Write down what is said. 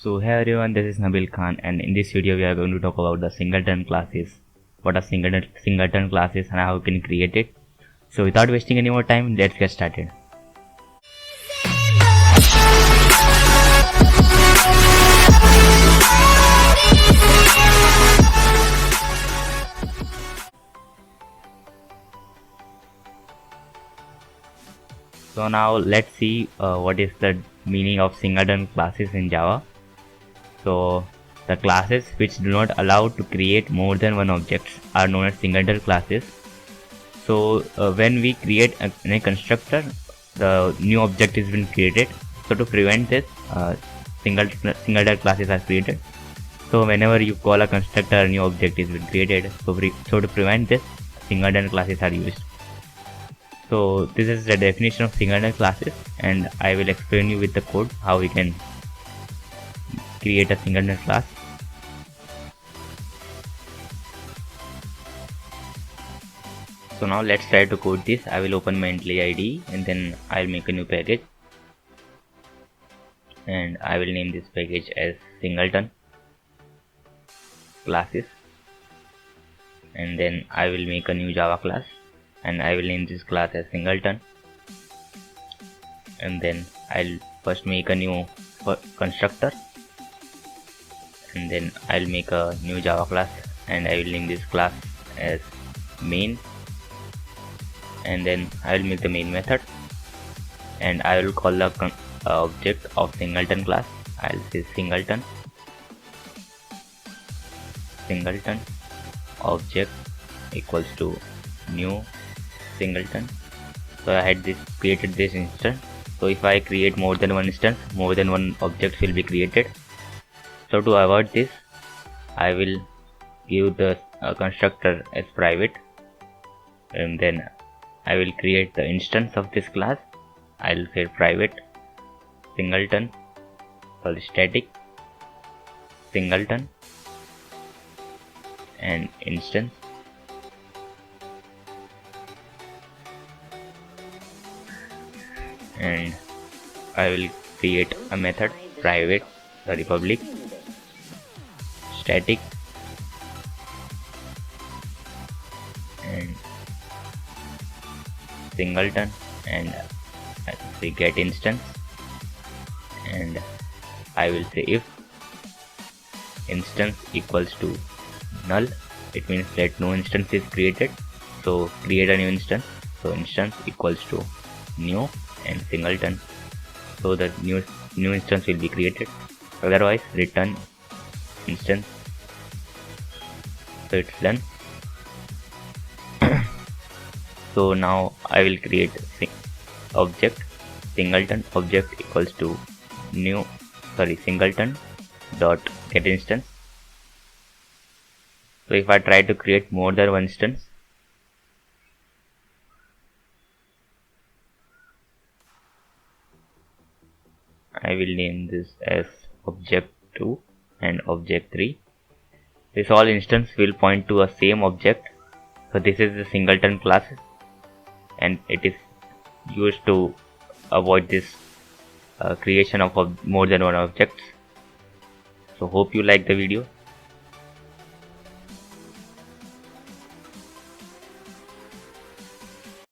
So hey everyone, this is Nabil Khan, and in this video we are going to talk about the singleton classes. What are singleton classes and how we can create it. So without wasting any more time, let's get started. So now let's see what is the meaning of singleton classes in Java. So the classes which do not allow to create more than one object are known as singleton classes. So when we create a constructor, the new object is been created. So to prevent this, singleton classes are created. So whenever you call a constructor, a new object is been created. So to prevent this, singleton classes are used. So this is the definition of singleton classes, and I will explain you with the code how we can create a singleton class. So now let's try to code this. I will open my IntelliJ IDE and then I'll make a new package, and I will name this package as singleton classes, and then I will make a new Java class and I will name this class as singleton, and then I'll first make a new constructor, and then I'll make a new Java class and I will name this class as main, and then I will make the main method, and I will call the object of singleton class. I'll say singleton object equals to new singleton. So I had created this instance. So if I create more than one instance, more than one object will be created. So to avoid this, I will give the constructor as private, and then I will create the instance of this class. I'll say private singleton or static singleton and instance, and I will create a method private public static and singleton, and I will say get instance, and I will say if instance equals to null, it means that no instance is created. So create a new instance. So instance equals to new and singleton. So the new instance will be created. Otherwise return instance. So it's done. So now I will create object singleton object equals to new singleton dot get instance. So if I try to create more than one instance, I will name this as object 2 and object 3. This all instance will point to a same object. So this is the singleton class, and it is used to avoid this creation of more than one objects. So hope you like the video.